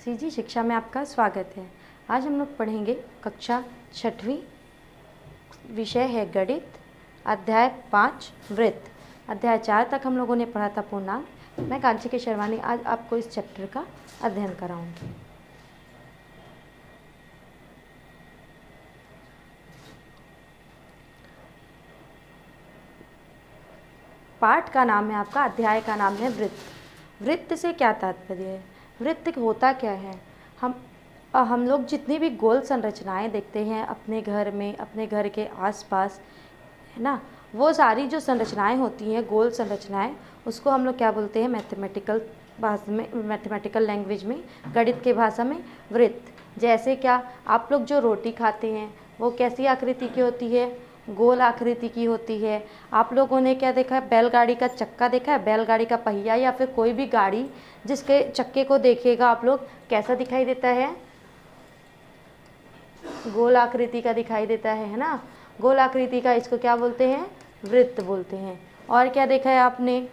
CG शिक्षा में आपका स्वागत है। आज हम लोग पढ़ेंगे कक्षा 6वीं, विषय है गणित, अध्याय 5 वृत्त। अध्याय 4 तक हम लोगों ने पढ़ा था पूर्णांक। मैं कांची के शर्वानी आज आपको इस चैप्टर का अध्ययन कराऊंगी। पाठ का नाम है आपका, अध्याय का नाम है वृत्त। वृत्त से क्या तात्पर्य है? वृत्त होता क्या है? हम लोग जितनी भी गोल संरचनाएं देखते हैं अपने घर में, अपने घर के आसपास, है ना, वो सारी जो संरचनाएं होती हैं, गोल संरचनाएं, उसको हम लोग क्या बोलते हैं? मैथमेटिकल भाषा में, मैथमेटिकल लैंग्वेज में, गणित के भाषा में वृत्त। जैसे क्या, आप लोग जो रोटी खाते हैं वो कैसी आकृति की होती है? गोल आकृति की होती है। आप लोगों ने क्या देखा है? बैलगाड़ी का चक्का देखा है? बैलगाड़ी का पहिया या फिर कोई भी गाड़ी जिसके चक्के को देखिएगा आप लोग, कैसा दिखाई देता है? गोल आकृति का दिखाई देता है ना। गोल आकृति का इसको क्या बोलते हैं? वृत्त बोलते हैं। और क्या देखा है आपने?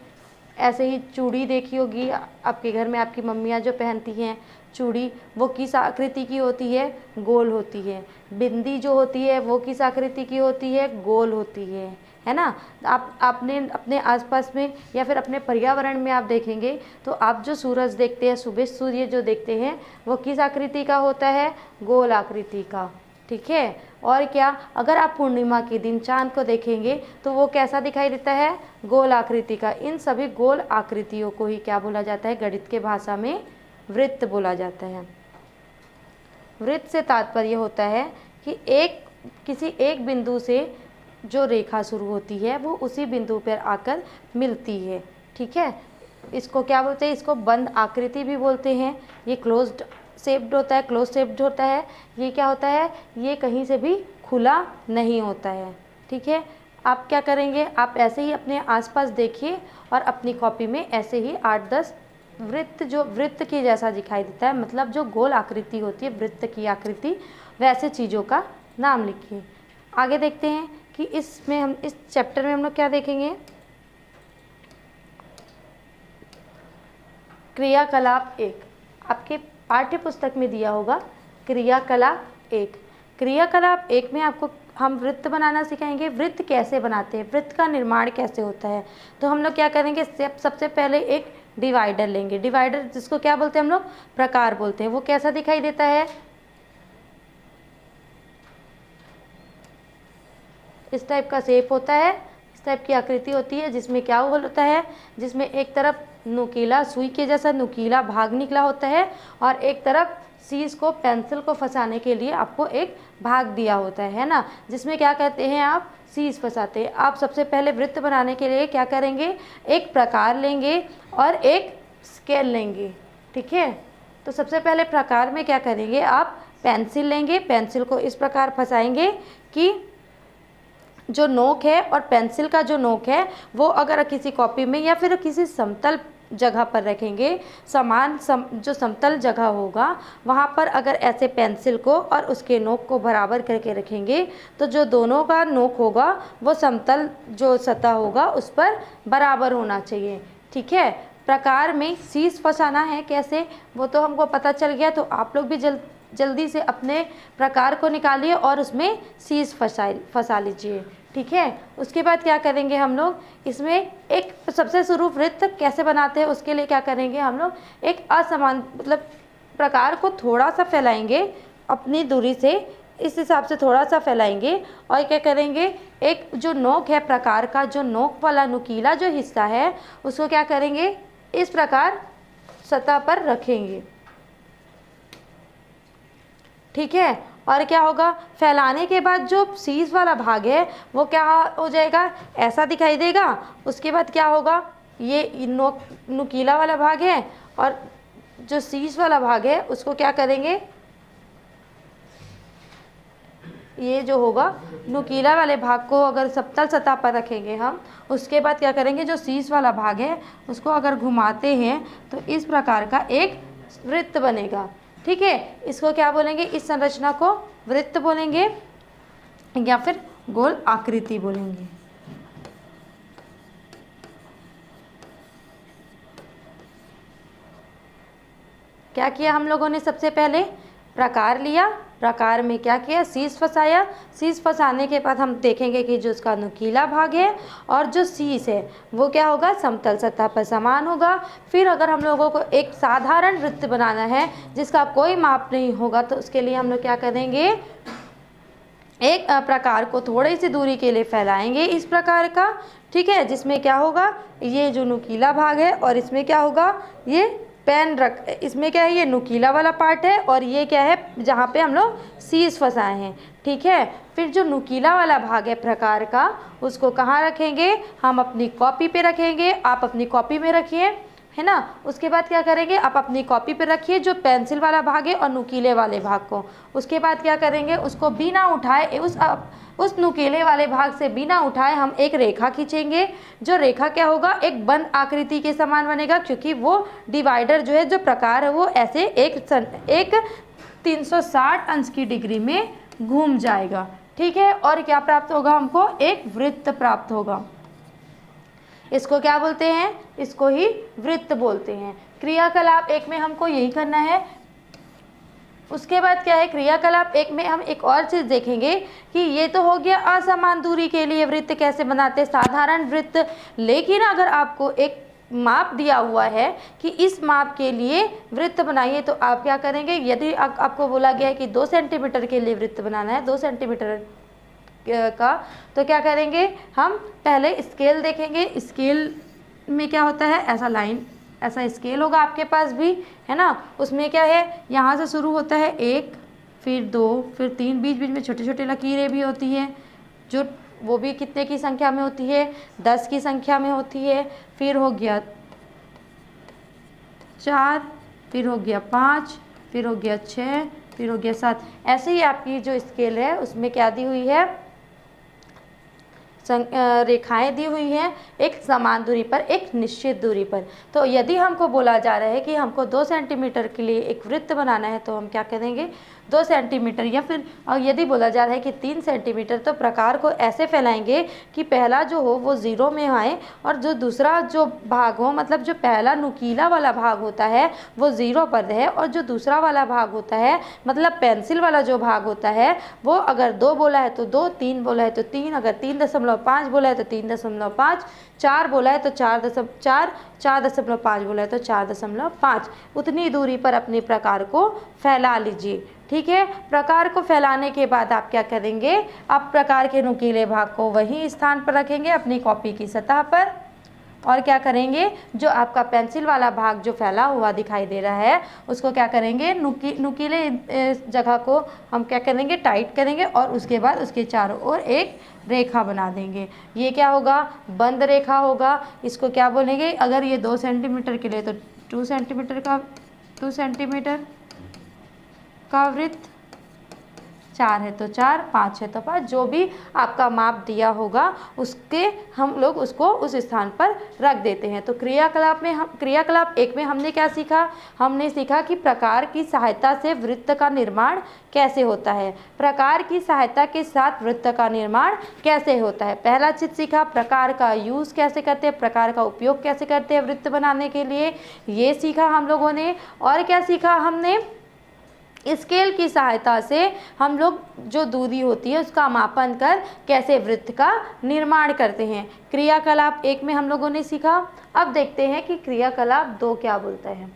ऐसे ही चूड़ी देखी होगी आपके घर में, आपकी मम्मियाँ जो पहनती हैं चूड़ी, वो किस आकृति की होती है? गोल होती है। बिंदी जो होती है वो किस आकृति की होती है? गोल होती है ना। आपने अपने आसपास में या फिर अपने पर्यावरण में आप देखेंगे तो आप जो सूरज देखते हैं, सुबह सूर्य जो देखते हैं, वो किस आकृति का होता है? गोल आकृति का। ठीक है। और क्या, अगर आप पूर्णिमा के दिन चांद को देखेंगे तो वो कैसा दिखाई देता है? गोल आकृति का। इन सभी गोल आकृतियों को ही क्या बोला जाता है? गणित के भाषा में वृत्त बोला जाता है। वृत्त से तात्पर्य होता है कि किसी एक बिंदु से जो रेखा शुरू होती है वो उसी बिंदु पर आकर मिलती है। ठीक है। इसको क्या बोलते हैं? इसको बंद आकृति भी बोलते हैं। ये क्लोज्ड शेप्ड होता है, क्लोज शेप्ड होता है। ये क्या होता है? ये कहीं से भी खुला नहीं होता है। ठीक है। आप क्या करेंगे? आप ऐसे ही अपने आसपास देखिए और अपनी कॉपी में ऐसे ही 8-10 वृत्त, जो वृत्त के जैसा दिखाई देता है, मतलब जो गोल आकृति होती है, वृत्त की आकृति, वैसे चीज़ों का नाम लिखिए। आगे देखते हैं कि इसमें हम इस चैप्टर में हम लोग क्या देखेंगे? क्रियाकलाप 1 आपके पाठ्य पुस्तक में दिया होगा। क्रियाकलाप 1। क्रियाकलाप 1 में आपको हम वृत्त बनाना सिखाएंगे। वृत्त कैसे बनाते हैं, वृत्त का निर्माण कैसे होता है। तो हम लोग क्या करेंगे? सबसे पहले एक डिवाइडर लेंगे। डिवाइडर जिसको क्या बोलते हैं हम लोग? प्रकार बोलते हैं। वो कैसा दिखाई देता है? इस टाइप का शेप होता है, इस टाइप की आकृति होती है, जिसमें क्या होता है? जिसमें एक तरफ नुकीला, सुई के जैसा नुकीला भाग निकला होता है और एक तरफ सीज को, पेंसिल को फंसाने के लिए आपको एक भाग दिया होता है ना, जिसमें क्या कहते हैं आप? सीज फंसाते हैं। आप सबसे पहले वृत्त बनाने के लिए क्या करेंगे? एक प्रकार लेंगे और एक स्केल लेंगे। ठीक है। तो सबसे पहले प्रकार में क्या करेंगे? आप पेंसिल लेंगे, पेंसिल को इस प्रकार फंसाएंगे कि जो नोक है और पेंसिल का जो नोक है वो अगर किसी कॉपी में या फिर किसी समतल जगह पर रखेंगे, जो समतल जगह होगा वहाँ पर अगर ऐसे पेंसिल को और उसके नोक को बराबर करके रखेंगे तो जो दोनों का नोक होगा वो समतल जो सतह होगा उस पर बराबर होना चाहिए। ठीक है। प्रकार में सीज फंसाना है कैसे, वो तो हमको पता चल गया। तो आप लोग भी जल्दी से अपने प्रकार को निकालिए और उसमें सीज फंसा लीजिए। ठीक है। उसके बाद क्या करेंगे हम लोग? इसमें एक सबसे शुरू वृत्त कैसे बनाते हैं उसके लिए क्या करेंगे हम लोग? एक असमान, मतलब प्रकार को थोड़ा सा फैलाएंगे अपनी दूरी से, इस हिसाब से थोड़ा सा फैलाएंगे और क्या करेंगे? एक जो नोक है प्रकार का, जो नोक वाला नुकीला जो हिस्सा है उसको क्या करेंगे? इस प्रकार सतह पर रखेंगे। ठीक है। और क्या होगा? फैलाने के बाद जो सीज वाला भाग है वो क्या हो जाएगा? ऐसा दिखाई देगा। उसके बाद क्या होगा? ये नुकीला वाला भाग है और जो सीज वाला भाग है उसको क्या करेंगे? ये जो होगा नुकीला वाले भाग को अगर समतल सतह पर रखेंगे हम, उसके बाद क्या करेंगे? जो सीज वाला भाग है उसको अगर घुमाते हैं तो इस प्रकार का एक वृत्त बनेगा। ठीक है। इसको क्या बोलेंगे? इस संरचना को वृत्त बोलेंगे या फिर गोल आकृति बोलेंगे। क्या किया हम लोगों ने? सबसे पहले प्रकार लिया, प्रकार में क्या किया? शीश फंसाया। शीश फंसाने के बाद हम देखेंगे कि जो उसका नुकीला भाग है और जो शीश है वो क्या होगा? समतल सतह पर समान होगा। फिर अगर हम लोगों को एक साधारण वृत्त बनाना है जिसका कोई माप नहीं होगा तो उसके लिए हम लोग क्या करेंगे? एक प्रकार को थोड़ी सी दूरी के लिए फैलाएंगे इस प्रकार का, ठीक है, जिसमें क्या होगा? ये जो नुकीला भाग है और इसमें क्या होगा? ये पेन रख, इसमें क्या है? ये नुकीला वाला पार्ट है और ये क्या है? जहाँ पे हम लोग शीश फंसाए हैं, ठीक है। फिर जो नुकीला वाला भाग है प्रकार का, उसको कहाँ रखेंगे? हम अपनी कॉपी पे रखेंगे। आप अपनी कॉपी में रखिए, है ना। उसके बाद क्या करेंगे? आप अपनी कॉपी पे रखिए जो पेंसिल वाला भाग है और नुकीले वाले भाग को। उसके बाद क्या करेंगे? उसको बिना उठाए उस नुकीले वाले भाग से बिना उठाए हम एक रेखा खींचेंगे। जो रेखा क्या होगा? एक बंद आकृति के समान बनेगा, क्योंकि वो डिवाइडर जो है, जो प्रकार है, वो ऐसे एक 360 अंश की डिग्री में घूम जाएगा, ठीक है। और क्या प्राप्त होगा? हमको एक वृत्त प्राप्त होगा। इसको क्या बोलते हैं? इसको ही वृत्त बोलते हैं। क्रियाकलाप 1 में हमको यही करना है। उसके बाद क्या है? क्रियाकलाप 1 में हम एक और चीज़ देखेंगे कि ये तो हो गया असमान दूरी के लिए वृत्त कैसे बनाते, साधारण वृत्त। लेकिन अगर आपको एक माप दिया हुआ है कि इस माप के लिए वृत्त बनाइए, तो आप क्या करेंगे? यदि आपको बोला गया है कि 2 सेंटीमीटर के लिए वृत्त बनाना है, 2 सेंटीमीटर का, तो क्या करेंगे? हम पहले स्केल देखेंगे। स्केल में क्या होता है? ऐसा लाइन, ऐसा स्केल होगा आपके पास भी, है ना। उसमें क्या है? यहाँ से शुरू होता है 1, फिर 2, फिर 3, बीच बीच में छोटे छोटे लकीरें भी होती हैं, जो वो भी कितने की संख्या में होती है? 10 की संख्या में होती है। फिर हो गया 4, फिर हो गया 5, फिर हो गया 6, फिर हो गया 7। ऐसे ही आपकी जो स्केल है उसमें क्या दी हुई है? रेखाएं दी हुई हैं एक समान दूरी पर, एक निश्चित दूरी पर। तो यदि हमको बोला जा रहा है कि हमको 2 सेंटीमीटर के लिए एक वृत्त बनाना है, तो हम क्या करेंगे? 2 सेंटीमीटर, या फिर यदि बोला जा रहा है कि 3 सेंटीमीटर, तो प्रकार को ऐसे फैलाएंगे कि पहला जो हो वो 0 में आए और जो दूसरा जो भाग हो, मतलब जो पहला नुकीला वाला भाग होता है वो 0 पर रहे, और जो दूसरा वाला भाग होता है, मतलब पेंसिल वाला जो भाग होता है, वो अगर 2 बोला है तो 2, 3 बोला है तो 3, अगर 3.5 बोला है तो 3.5, 4 बोला है तो 4.4, 4.5 बोला है तो 4.5, उतनी दूरी पर अपने प्रकार को फैला लीजिए, ठीक है। प्रकार को फैलाने के बाद आप क्या करेंगे? आप प्रकार के नुकीले भाग को वही स्थान पर रखेंगे अपनी कॉपी की सतह पर, और क्या करेंगे? जो आपका पेंसिल वाला भाग जो फैला हुआ दिखाई दे रहा है उसको क्या करेंगे? नुकीले जगह को हम क्या करेंगे? टाइट करेंगे, और उसके बाद उसके चारों ओर एक रेखा बना देंगे। ये क्या होगा? बंद रेखा होगा। इसको क्या बोलेंगे? अगर ये 2 सेंटीमीटर के लिए तो 2 सेंटीमीटर का वृत्त, 4 है तो 4, 5 है तो 5, जो भी आपका माप दिया होगा उसके हम लोग उसको उस स्थान पर रख देते हैं। तो क्रियाकलाप 1 में हमने क्या सीखा? हमने सीखा कि प्रकार की सहायता से वृत्त का निर्माण कैसे होता है, प्रकार की सहायता के साथ वृत्त का निर्माण कैसे होता है। पहला चीज़ सीखा, प्रकार का यूज़ कैसे करते हैं, प्रकार का उपयोग कैसे करते हैं वृत्त बनाने के लिए, ये सीखा हम लोगों ने। और क्या सीखा हमने? स्केल की सहायता से हम लोग जो दूरी होती है उसका मापन कर कैसे वृत्त का निर्माण करते हैं। क्रियाकलाप 1 में हम लोगों ने सीखा। अब देखते हैं कि क्रियाकलाप 2 क्या बोलता है।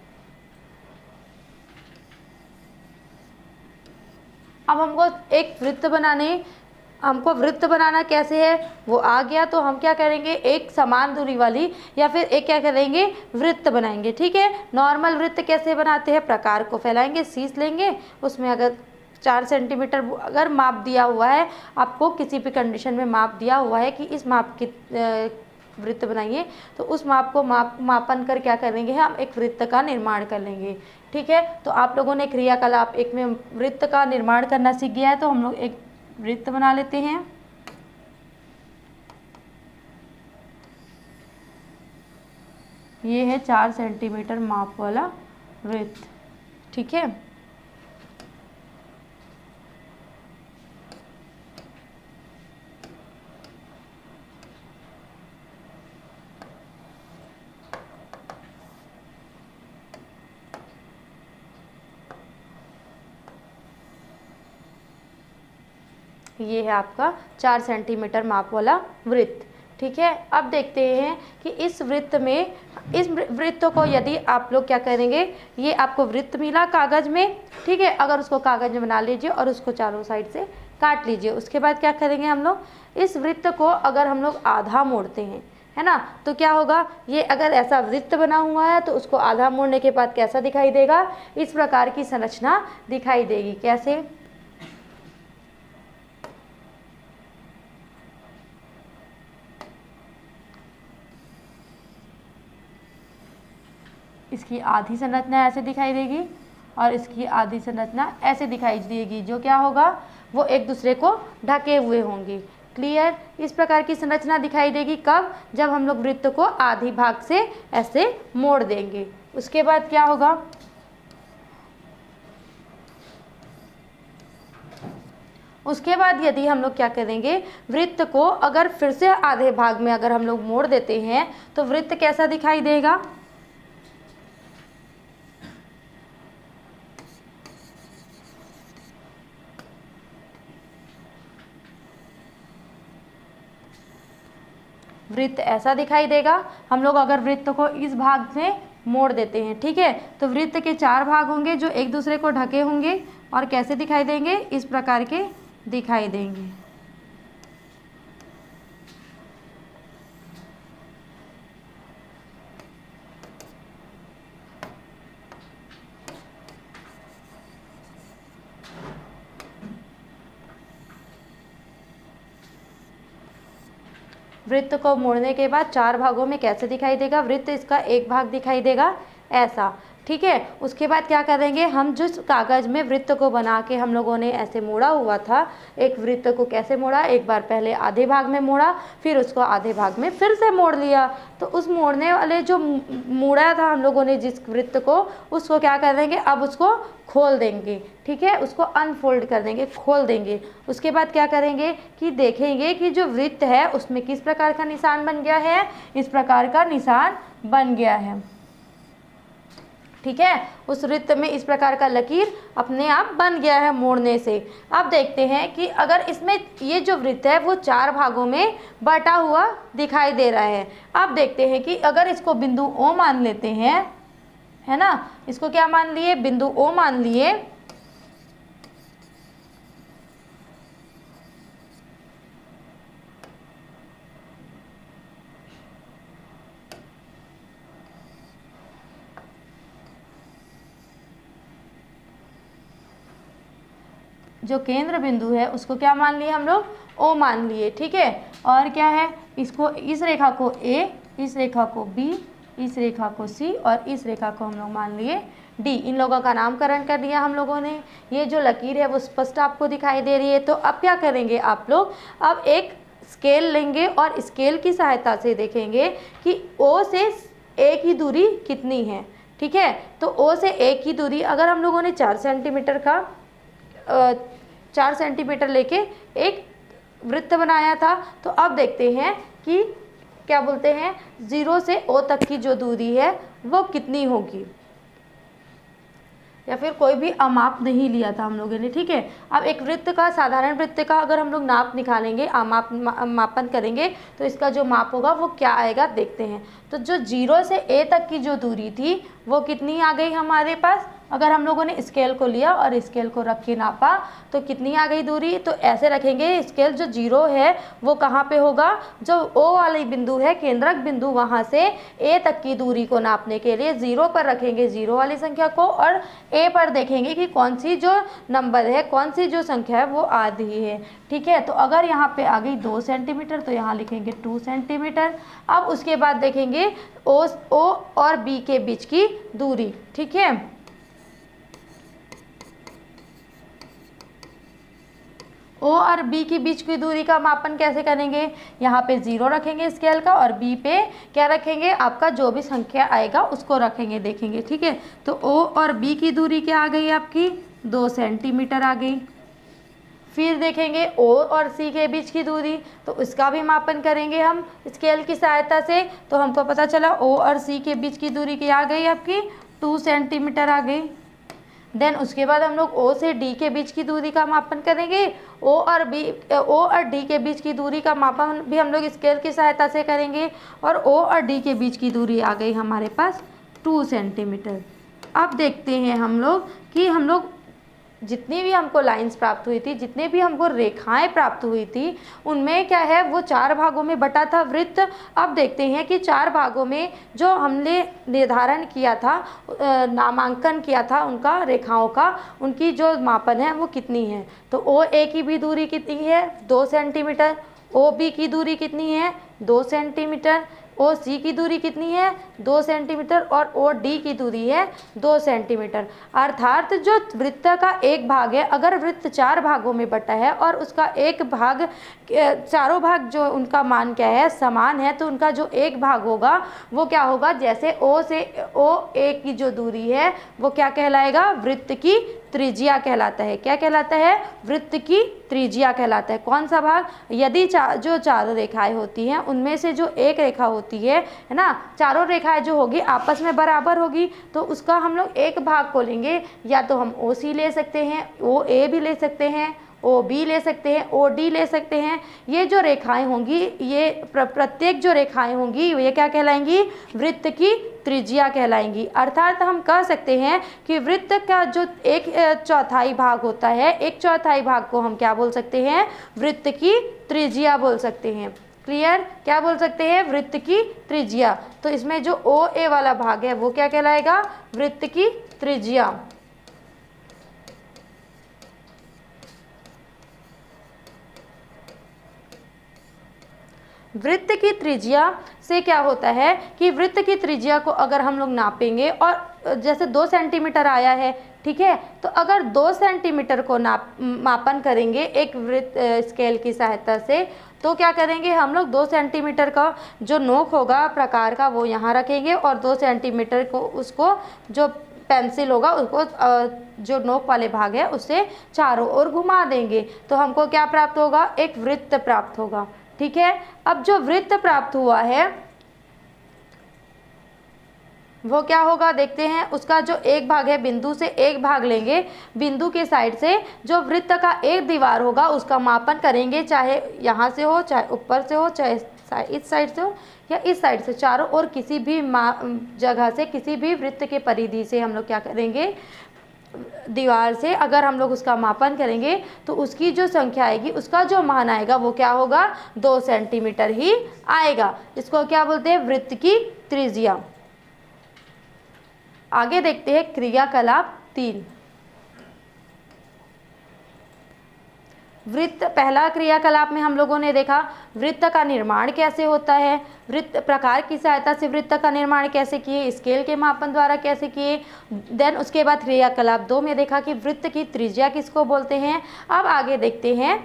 अब हमको वृत्त बनाना कैसे है वो आ गया, तो हम क्या करेंगे? एक समान दूरी वाली या फिर एक क्या करेंगे? वृत्त बनाएंगे, ठीक है। नॉर्मल वृत्त कैसे बनाते हैं? प्रकार को फैलाएंगे, शीश लेंगे, उसमें अगर 4 सेंटीमीटर अगर माप दिया हुआ है, आपको किसी भी कंडीशन में माप दिया हुआ है कि इस माप की वृत्त बनाइए, तो उस माप को मापन कर क्या करेंगे? हम एक वृत्त का निर्माण कर लेंगे, ठीक है। तो आप लोगों ने क्रियाकलाप 1 में वृत्त का निर्माण करना सीख गया है, तो हम लोग एक वृत्त बना लेते हैं। ये है 4 सेंटीमीटर माप वाला वृत्त, ठीक है। ये है आपका 4 सेंटीमीटर माप वाला वृत्त। ठीक है, अब देखते हैं कि इस वृत्त में, इस वृत्त को यदि आप लोग क्या करेंगे, ये आपको वृत्त मिला कागज़ में, ठीक है, अगर उसको कागज़ में बना लीजिए और उसको चारों साइड से काट लीजिए। उसके बाद क्या करेंगे हम लोग, इस वृत्त को अगर हम लोग आधा मोड़ते हैं, है ना, तो क्या होगा, ये अगर ऐसा वृत्त बना हुआ है तो उसको आधा मोड़ने के बाद कैसा दिखाई देगा, इस प्रकार की संरचना दिखाई देगी। कैसे, इसकी आधी संरचना ऐसे दिखाई देगी और इसकी आधी संरचना ऐसे दिखाई देगी, जो क्या होगा, वो एक दूसरे को ढके हुए होंगे। क्लियर, इस प्रकार की संरचना दिखाई देगी कब, जब हम लोग वृत्त को आधी भाग से ऐसे मोड़ देंगे। उसके बाद क्या होगा, उसके बाद यदि हम लोग क्या करेंगे, वृत्त को अगर फिर से आधे भाग में अगर हम लोग मोड़ देते हैं तो वृत्त कैसा दिखाई देगा, वृत्त ऐसा दिखाई देगा। हम लोग अगर वृत्त को इस भाग में मोड़ देते हैं, ठीक है, तो वृत्त के 4 भाग होंगे जो एक दूसरे को ढके होंगे और कैसे दिखाई देंगे, इस प्रकार के दिखाई देंगे। वृत्त को मोड़ने के बाद 4 भागों में कैसे दिखाई देगा, वृत्त इसका एक भाग दिखाई देगा ऐसा। ठीक है, उसके बाद क्या करेंगे, हम जिस कागज़ में वृत्त को बना के हम लोगों ने ऐसे मोड़ा हुआ था, एक वृत्त को कैसे मोड़ा, एक बार पहले आधे भाग में मोड़ा, फिर उसको आधे भाग में फिर से मोड़ लिया। तो उस मोड़ने वाले जो मोड़ा था हम लोगों ने जिस वृत्त को, उसको क्या कर देंगे, अब उसको खोल देंगे। ठीक है, उसको अनफोल्ड कर देंगे, खोल देंगे। उसके बाद क्या करेंगे कि देखेंगे कि जो वृत्त है उसमें किस प्रकार का निशान बन गया है, इस प्रकार का निशान बन गया है। ठीक है, उस वृत्त में इस प्रकार का लकीर अपने आप बन गया है मोड़ने से। अब देखते हैं कि अगर इसमें ये जो वृत्त है वो 4 भागों में बटा हुआ दिखाई दे रहा है। अब देखते हैं कि अगर इसको बिंदु ओ मान लेते हैं, है ना, इसको क्या मान लिए, बिंदु ओ मान लिए, जो केंद्र बिंदु है उसको क्या मान लिए हम लोग, ओ मान लिए। ठीक है, और क्या है, इसको, इस रेखा को ए, इस रेखा को बी, इस रेखा को सी और इस रेखा को हम लोग मान लिए डी। इन लोगों का नामकरण कर दिया हम लोगों ने। ये जो लकीर है वो स्पष्ट आपको दिखाई दे रही है। तो अब क्या करेंगे आप लोग, अब एक स्केल लेंगे और स्केल की सहायता से देखेंगे कि ओ से ए की दूरी कितनी है। ठीक है, तो ओ से ए की दूरी अगर हम लोगों ने 4 सेंटीमीटर का 4 सेंटीमीटर लेके एक वृत्त बनाया था, तो अब देखते हैं कि क्या बोलते हैं, 0 से O तक की जो दूरी है वो कितनी होगी, या फिर कोई भी अमाप नहीं लिया था हम लोगों ने। ठीक है, अब एक वृत्त का, साधारण वृत्त का अगर हम लोग नाप निकालेंगे, मापन करेंगे, तो इसका जो माप होगा वो क्या आएगा देखते हैं। तो जो 0 से A तक की जो दूरी थी वो कितनी आ गई हमारे पास, अगर हम लोगों ने स्केल को लिया और स्केल को रख के नापा तो कितनी आ गई दूरी। तो ऐसे रखेंगे, स्केल जो 0 है वो कहाँ पे होगा, जो O वाली बिंदु है, केंद्रक बिंदु, वहाँ से A तक की दूरी को नापने के लिए 0 पर रखेंगे 0 वाली संख्या को, और A पर देखेंगे कि कौन सी जो नंबर है, कौन सी जो संख्या है वो आ रही है। ठीक है, तो अगर यहाँ पे आ गई 2 सेंटीमीटर तो यहाँ लिखेंगे 2 सेंटीमीटर। अब उसके बाद देखेंगे O और B के बीच की दूरी। ठीक है, O और B के बीच की दूरी का मापन कैसे करेंगे, यहाँ पे 0 रखेंगे स्केल का और B पे क्या रखेंगे, आपका जो भी संख्या आएगा उसको रखेंगे, देखेंगे। ठीक है, तो O और B की दूरी क्या आ गई आपकी, 2 सेंटीमीटर आ गई। फिर देखेंगे O और C के बीच की दूरी, तो उसका भी मापन करेंगे हम स्केल की सहायता से। तो हमको पता चला O और C के बीच की दूरी क्या आ गई आपकी, 2 सेंटीमीटर आ गई। देन उसके बाद हम लोग ओ से डी के बीच की दूरी का मापन करेंगे। ओ और डी के बीच की दूरी का मापन भी हम लोग स्केल की सहायता से करेंगे। और ओ और डी के बीच की दूरी आ गई हमारे पास 2 सेंटीमीटर। अब देखते हैं हम लोग कि हम लोग जितनी भी हमको लाइंस प्राप्त हुई थी, जितने भी हमको रेखाएं प्राप्त हुई थी, उनमें क्या है वो 4 भागों में बटा था वृत्त। अब देखते हैं कि 4 भागों में जो हमने निर्धारण किया था, नामांकन किया था उनका रेखाओं का, उनकी जो मापन है वो कितनी है। तो ओ ए की भी दूरी कितनी है 2 सेंटीमीटर, ओ बी की दूरी कितनी है 2 सेंटीमीटर, ओ सी की दूरी कितनी है 2 सेंटीमीटर और ओ डी की दूरी है 2 सेंटीमीटर। अर्थात जो वृत्त का एक भाग है, अगर वृत्त 4 भागों में बटा है और उसका एक भाग, चारों भाग जो उनका मान क्या है समान है, तो उनका जो एक भाग होगा वो क्या होगा, जैसे ओ से ओ ए की जो दूरी है वो क्या कहलाएगा, वृत्त की त्रिज्या कहलाता है। क्या कहलाता है, वृत्त की त्रिज्या कहलाता है। कौन सा भाग, यदि जो चारों रेखाएं होती हैं उनमें से जो एक रेखा होती है ना, चारों रेखाएं जो होगी आपस में बराबर होगी, तो उसका हम लोग एक भाग को लेंगे। या तो हम ओ सी ले सकते हैं, ओ ए भी ले सकते हैं, ओ बी ले सकते हैं, ओ डी ले सकते हैं। ये जो रेखाएं होंगी, ये प्रत्येक जो रेखाएं होंगी ये क्या कहलाएंगी, वृत्त की त्रिज्या कहलाएंगी। अर्थात हम कह सकते हैं कि वृत्त का जो 1/4 भाग होता है, 1/4 भाग को हम क्या बोल सकते हैं, वृत्त की त्रिज्या बोल सकते हैं। क्लियर, क्या बोल सकते हैं, वृत्त की त्रिज्या। तो इसमें जो ओ ए वाला भाग है वो क्या कहलाएगा, वृत्त की त्रिज्या। वृत्त की त्रिज्या से क्या होता है कि वृत्त की त्रिज्या को अगर हम लोग नापेंगे, और जैसे 2 सेंटीमीटर आया है, ठीक है, तो अगर 2 सेंटीमीटर को मापन करेंगे एक वृत्त स्केल की सहायता से, तो क्या करेंगे हम लोग 2 सेंटीमीटर का जो नोक होगा प्रकार का वो यहाँ रखेंगे, और 2 सेंटीमीटर को उसको जो पेंसिल होगा उसको जो नोक वाले भाग है उससे चारों ओर घुमा देंगे, तो हमको क्या प्राप्त होगा, एक वृत्त प्राप्त होगा। ठीक है, अब जो वृत्त प्राप्त हुआ है वो क्या होगा देखते हैं। उसका जो एक भाग है, बिंदु से एक भाग लेंगे, बिंदु के साइड से जो वृत्त का एक दीवार होगा उसका मापन करेंगे, चाहे यहाँ से हो, चाहे ऊपर से हो, चाहे इस साइड से हो या इस साइड से, चारों ओर किसी भी जगह से, किसी भी वृत्त के परिधि से हम लोग क्या करेंगे, दीवार से अगर हम लोग उसका मापन करेंगे तो उसकी जो संख्या आएगी, उसका जो मान आएगा वो क्या होगा, 2 सेंटीमीटर ही आएगा। इसको क्या बोलते हैं, वृत्त की त्रिज्या। आगे देखते हैं क्रियाकलाप 3। वृत्त, पहला क्रियाकलाप में हम लोगों ने देखा वृत्त का निर्माण कैसे होता है, वृत्त प्रकार की सहायता से वृत्त का निर्माण कैसे किए, स्केल के मापन द्वारा कैसे किए। देन उसके बाद क्रियाकलाप 2 में देखा कि वृत्त की त्रिज्या किसको बोलते हैं। अब आगे देखते हैं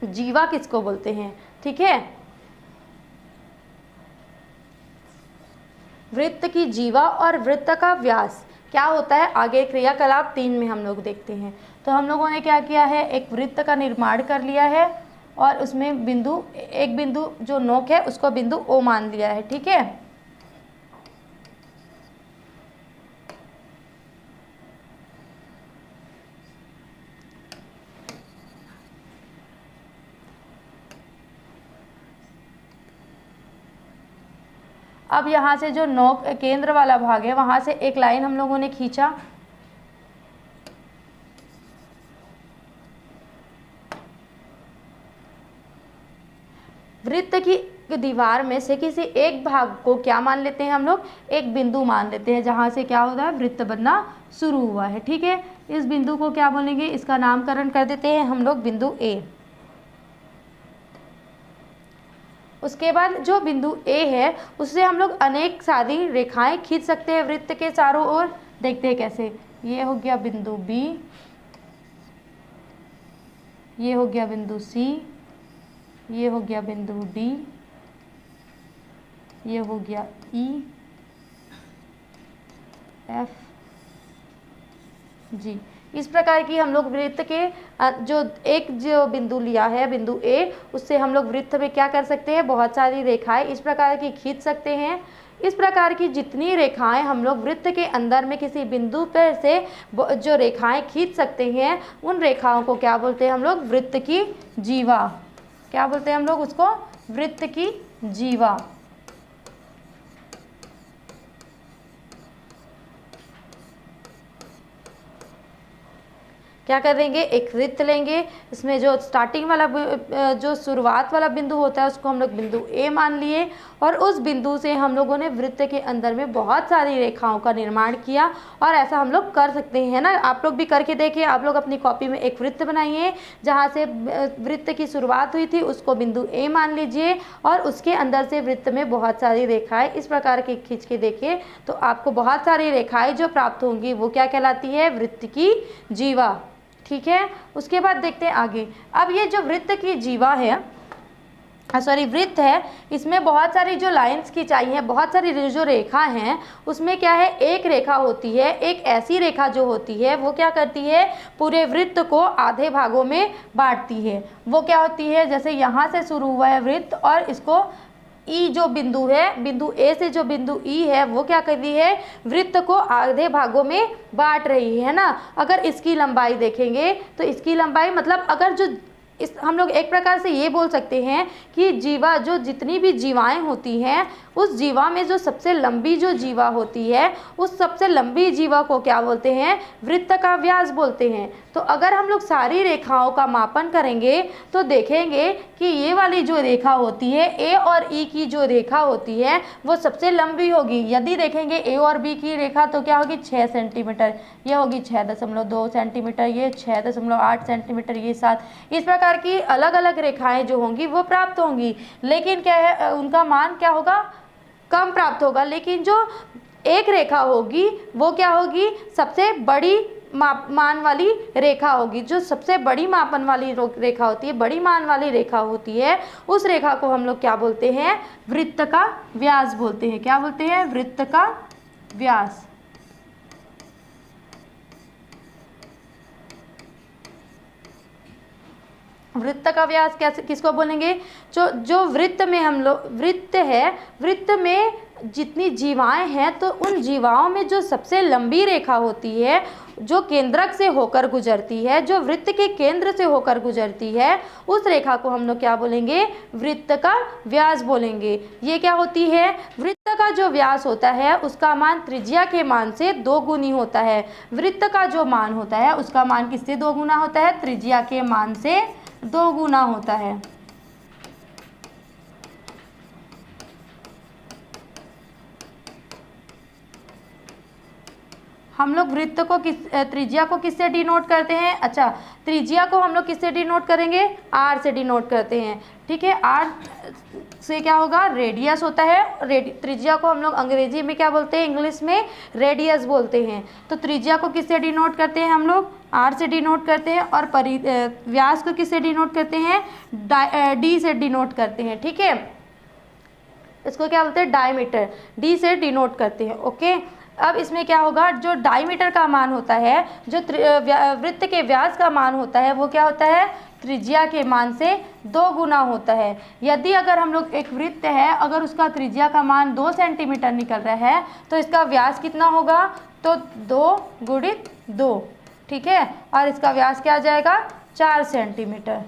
जीवा किसको बोलते हैं। ठीक है, वृत्त की जीवा और वृत्त का व्यास क्या होता है, आगे क्रियाकलाप 3 में हम लोग देखते हैं। तो हम लोगों ने क्या किया है, एक वृत्त का निर्माण कर लिया है और उसमें एक बिंदु जो नोक है उसको बिंदु ओ मान लिया है। ठीक है, अब यहाँ से जो नोक केंद्र वाला भाग है वहाँ से एक लाइन हम लोगों ने खींचा, वृत्त की दीवार में से किसी एक भाग को क्या मान लेते हैं हम लोग, एक बिंदु मान लेते हैं, जहाँ से क्या होता है, वृत्त बनना शुरू हुआ है। ठीक है, इस बिंदु को क्या बोलेंगे, इसका नामकरण कर देते हैं हम लोग बिंदु ए। उसके बाद जो बिंदु ए है उससे हम लोग अनेक सारी रेखाएं खींच सकते हैं वृत्त के चारों ओर। देखते हैं कैसे। ये हो गया बिंदु बी, ये हो गया बिंदु सी, ये हो गया बिंदु डी, ये हो गया ई, एफ, जी। इस प्रकार की हम लोग वृत्त के जो बिंदु लिया है, बिंदु ए, उससे हम लोग वृत्त में क्या कर सकते हैं, बहुत सारी रेखाएं इस प्रकार की खींच सकते हैं। इस प्रकार की जितनी रेखाएं हम लोग वृत्त के अंदर में किसी बिंदु पर से जो रेखाएं खींच सकते हैं, उन रेखाओं को क्या बोलते हैं हम लोग, वृत्त की जीवा। क्या बोलते हैं हम लोग उसको, वृत्त की जीवा। क्या करेंगे, एक वृत्त लेंगे, इसमें जो स्टार्टिंग वाला जो शुरुआत वाला बिंदु होता है उसको हम लोग बिंदु ए मान लिए, और उस बिंदु से हम लोगों ने वृत्त के अंदर में बहुत सारी रेखाओं का निर्माण किया। और ऐसा हम लोग कर सकते हैं ना, आप लोग भी करके देखिए। आप लोग अपनी कॉपी में एक वृत्त बनाइए, जहाँ से वृत्त की शुरुआत हुई थी उसको बिंदु ए मान लीजिए, और उसके अंदर से वृत्त में बहुत सारी रेखाएं इस प्रकार की खींच के देखिए, तो आपको बहुत सारी रेखाएं जो प्राप्त होंगी वो क्या कहलाती है, वृत्त की जीवा। ठीक है, उसके बाद देखते हैं आगे। अब ये जो वृत्त की जीवा है, वृत्त है, इसमें बहुत सारी जो लाइंस खिंचाई हैं, बहुत सारी जो रेखा हैं, उसमें क्या है, एक रेखा होती है, एक ऐसी रेखा जो होती है वो क्या करती है, पूरे वृत्त को आधे भागों में बांटती है। वो क्या होती है, जैसे यहाँ से शुरू हुआ है वृत्त, और इसको ई जो बिंदु है, बिंदु ए से जो बिंदु ई है, वो क्या कर रही है, वृत्त को आधे भागों में बांट रही है ना। अगर इसकी लंबाई देखेंगे तो इसकी लंबाई मतलब अगर जो हम लोग एक प्रकार से ये बोल सकते हैं कि जीवा, जो जितनी भी जीवाएं होती हैं, उस जीवा में जो सबसे लंबी जो जीवा होती है, उस सबसे लंबी जीवा को क्या बोलते हैं, वृत्त का व्यास बोलते हैं। तो अगर हम लोग सारी रेखाओं का मापन करेंगे तो देखेंगे कि ये वाली जो रेखा होती है, ए और ई की जो रेखा होती है वो सबसे लंबी होगी। यदि देखेंगे ए और बी की रेखा तो क्या होगी, 6 सेंटीमीटर, ये होगी 6.2 सेंटीमीटर, ये 6.8 सेंटीमीटर, ये 7। इस प्रकार की अलग अलग रेखाएं जो होंगी वो प्राप्त होंगी, लेकिन क्या है, उनका मान क्या होगा, कम प्राप्त होगा। लेकिन जो एक रेखा होगी वो क्या होगी, सबसे बड़ी मान वाली रेखा होगी। जो सबसे बड़ी मापन वाली रेखा होती है, बड़ी मान वाली रेखा होती है, उस रेखा को हम लोग क्या बोलते हैं, वृत्त का व्यास बोलते हैं। क्या बोलते हैं, वृत्त का व्यास। वृत्त का व्यास कैसे, किसको बोलेंगे, जो वृत्त में हम लोग, वृत्त है, वृत्त में जितनी जीवाएं हैं, तो उन जीवाओं में जो सबसे लंबी रेखा होती है, जो केंद्रक से होकर गुजरती है, जो वृत्त के केंद्र से होकर गुजरती है, उस रेखा को हम लोग क्या बोलेंगे, वृत्त का व्यास बोलेंगे। ये क्या होती है, वृत्त का जो व्यास होता है उसका मान त्रिज्या के मान से 2 गुनी होता है। वृत्त का जो मान होता है उसका मान किससे 2 गुना होता है, त्रिज्या के मान से 2 गुना होता है। हम लोग वृत्त को त्रिज्या को किससे डिनोट करते हैं, अच्छा, त्रिज्या को हम लोग किससे डिनोट करेंगे, आर से डिनोट करते हैं। ठीक है, आर से क्या होगा, रेडियस होता है। त्रिज्या को हम लोग अंग्रेजी में क्या बोलते हैं, इंग्लिश में रेडियस बोलते हैं। तो त्रिज्या को किससे डिनोट करते हैं हम लोग, आर से डिनोट करते हैं, और व्यास को किससे डिनोट करते हैं, डी से डिनोट करते हैं। ठीक है, इसको क्या बोलते हैं, डायमीटर, डी से डिनोट करते हैं। ओके, अब इसमें क्या होगा, जो डायमीटर का मान होता है, जो वृत्त के व्यास का मान होता है, वो क्या होता है, त्रिज्या के मान से 2 गुना होता है। यदि अगर हम लोग एक वृत्त है, अगर उसका त्रिज्या का मान 2 सेंटीमीटर निकल रहा है, तो इसका व्यास कितना होगा, तो 2 गुणित 2। ठीक है, और इसका व्यास क्या आ जाएगा, 4 सेंटीमीटर।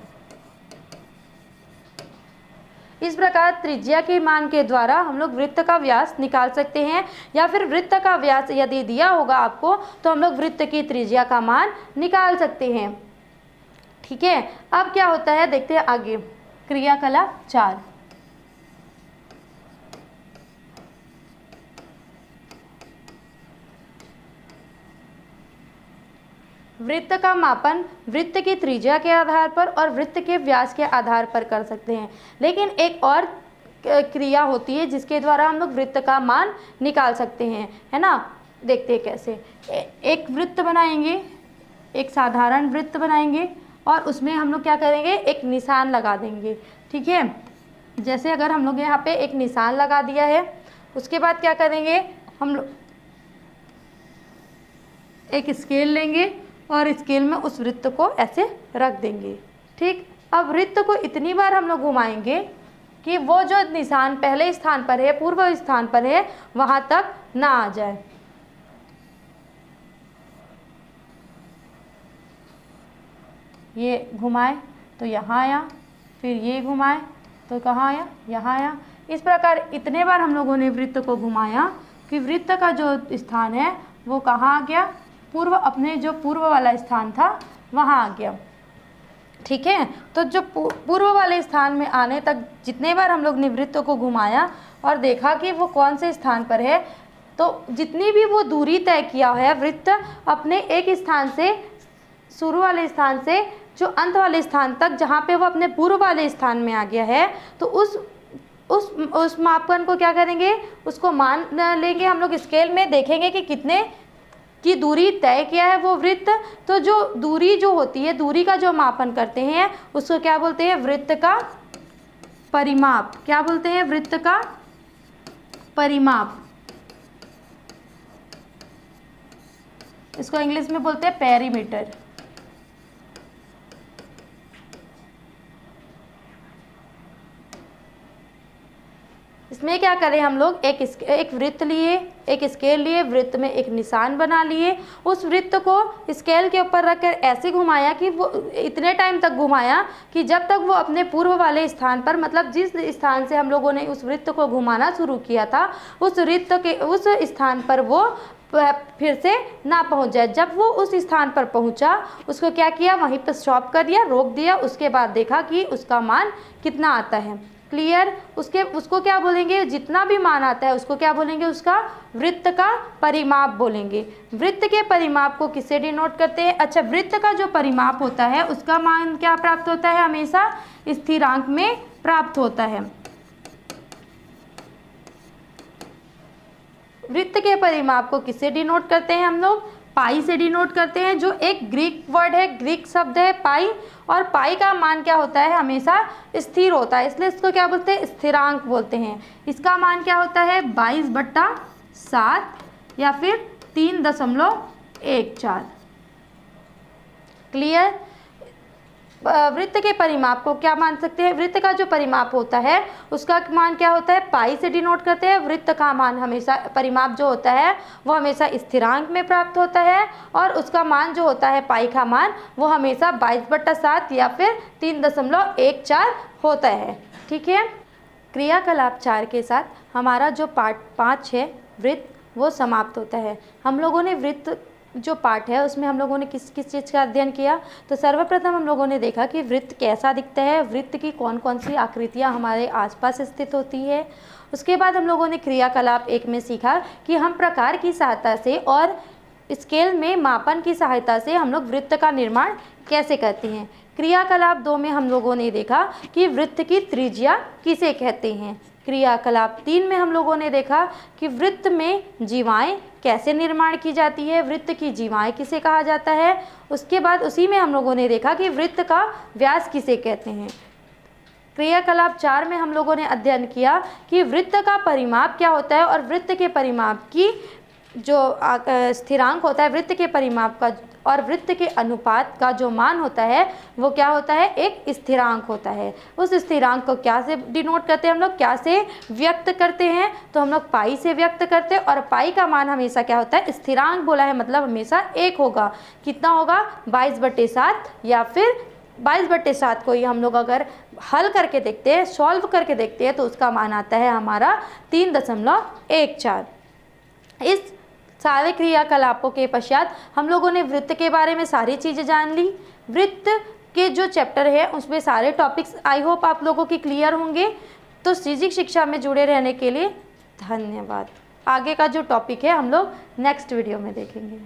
इस प्रकार त्रिज्या के मान के द्वारा हम लोग वृत्त का व्यास निकाल सकते हैं, या फिर वृत्त का व्यास यदि दिया होगा आपको तो हम लोग वृत्त की त्रिज्या का मान निकाल सकते हैं। ठीक है, अब क्या होता है देखते हैं आगे, क्रियाकलाप 4। वृत्त का मापन वृत्त की त्रिज्या के आधार पर और वृत्त के व्यास के आधार पर कर सकते हैं, लेकिन एक और क्रिया होती है जिसके द्वारा हम लोग वृत्त का मान निकाल सकते हैं, है ना। देखते हैं कैसे। एक वृत्त बनाएंगे, एक साधारण वृत्त बनाएंगे, और उसमें हम लोग क्या करेंगे, एक निशान लगा देंगे। ठीक है, जैसे अगर हम लोग यहाँ पे एक निशान लगा दिया है, उसके बाद क्या करेंगे हम लोग, एक स्केल लेंगे और स्केल में उस वृत्त को ऐसे रख देंगे। ठीक, अब वृत्त को इतनी बार हम लोग घुमाएंगे कि वो जो निशान पहले स्थान पर है, पूर्व स्थान पर है, वहाँ तक ना आ जाए। ये घुमाए तो यहाँ आया, फिर ये घुमाए तो कहाँ आया, यहाँ आया। इस प्रकार इतने बार हम लोगों ने वृत्त को घुमाया कि वृत्त का जो स्थान है वो कहाँ आ गया, पूर्व, अपने जो पूर्व वाला स्थान था वहाँ आ गया। ठीक है, तो जो पूर्व वाले स्थान में आने तक जितने बार हम लोग ने वृत्त को घुमाया और देखा कि वो कौन से स्थान पर है, तो जितनी भी वो दूरी तय किया है वृत्त अपने एक स्थान से, शुरू वाले स्थान से जो अंत वाले स्थान तक, जहाँ पे वो अपने पूर्व वाले स्थान में आ गया है, तो उस मापन को क्या करेंगे, उसको मान लेंगे हम लोग, स्केल में देखेंगे कि कितने की दूरी तय किया है वो वृत्त। तो जो दूरी जो होती है, दूरी का जो मापन करते हैं उसको क्या बोलते हैं, वृत्त का परिमाप। क्या बोलते हैं, वृत्त का परिमाप। इसको इंग्लिश में बोलते हैं पेरीमीटर। इसमें क्या करें हम लोग, एक वृत्त लिए, एक स्केल लिए, वृत्त में एक निशान बना लिए, उस वृत्त को स्केल के ऊपर रखकर ऐसे घुमाया कि वो इतने टाइम तक घुमाया कि जब तक वो अपने पूर्व वाले स्थान पर, मतलब जिस स्थान से हम लोगों ने उस वृत्त को घुमाना शुरू किया था, उस वृत्त के उस स्थान पर वो फिर से ना पहुंच जाए। जब वो उस स्थान पर पहुंचा, उसको क्या किया, वहीं पर स्टॉप कर दिया, रोक दिया। उसके बाद देखा कि उसका मान कितना आता है। क्लियर, उसको क्या बोलेंगे, जितना भी मान आता है उसको क्या बोलेंगे, उसका वृत्त का परिमाप बोलेंगे। वृत्त के परिमाप को किससे डिनोट करते हैं, अच्छा, वृत्त का जो परिमाप होता है उसका मान क्या प्राप्त होता है, हमेशा स्थिरांक में प्राप्त होता है। वृत्त के परिमाप को किससे डिनोट करते हैं हम लोग, पाई से डिनोट करते हैं, जो एक ग्रीक वर्ड है, ग्रीक शब्द है पाई, और पाई का मान क्या होता है, हमेशा स्थिर होता है, इसलिए इसको क्या बोलते हैं, स्थिरांक बोलते हैं। इसका मान क्या होता है, 22/7 या फिर 3.14। क्लियर, वृत्त के परिमाप को क्या मान सकते हैं, वृत्त का जो परिमाप होता है उसका मान क्या होता है, पाई से डिनोट करते हैं। वृत्त का मान हमेशा, परिमाप जो होता है वो हमेशा स्थिरांक में प्राप्त होता है, और उसका मान जो होता है, पाई का मान, वो हमेशा 22/7 या फिर 3.14 होता है। ठीक है, क्रियाकलाप 4 के साथ हमारा जो पार्ट 5 है वृत्त, वो समाप्त होता है। हम लोगों ने वृत्त जो पार्ट है उसमें हम लोगों ने किस किस चीज़ का अध्ययन किया, तो सर्वप्रथम हम लोगों ने देखा कि वृत्त कैसा दिखता है, वृत्त की कौन कौन सी आकृतियाँ हमारे आसपास स्थित होती है। उसके बाद हम लोगों ने क्रियाकलाप 1 में सीखा कि हम प्रकार की सहायता से और स्केल में मापन की सहायता से हम लोग वृत्त का निर्माण कैसे करते हैं। क्रियाकलाप 2 में हम लोगों ने देखा कि वृत्त की त्रिज्या किसे कहते हैं। क्रियाकलाप 3 में हम लोगों ने देखा कि वृत्त में जीवाएं कैसे निर्माण की जाती है, वृत्त की जीवाएं किसे कहा जाता है। उसके बाद उसी में हम लोगों ने देखा कि वृत्त का व्यास किसे कहते हैं। क्रियाकलाप 4 में हम लोगों ने अध्ययन किया कि वृत्त का परिमाप क्या होता है, और वृत्त के परिमाप की जो स्थिरांक होता है, वृत्त के परिमाप का और वृत्त के अनुपात का जो मान होता है वो क्या होता है, एक स्थिरांक होता है। उस स्थिरांक को क्या से डिनोट करते हैं हम लोग, क्या से व्यक्त करते हैं, तो हम लोग पाई से व्यक्त करते हैं, और पाई का मान हमेशा क्या होता है, स्थिरांक बोला है मतलब हमेशा 1 होगा। कितना होगा, 22/7 या फिर 22/7 को ही हम लोग अगर हल करके देखते हैं, सॉल्व करके देखते हैं, तो उसका मान आता है हमारा 3.14। इस सारे क्रियाकलापों के पश्चात हम लोगों ने वृत्त के बारे में सारी चीज़ें जान ली। वृत्त के जो चैप्टर है उसमें सारे टॉपिक्स आई होप आप लोगों की क्लियर होंगे। तो फिजिक्स शिक्षा में जुड़े रहने के लिए धन्यवाद। आगे का जो टॉपिक है हम लोग नेक्स्ट वीडियो में देखेंगे।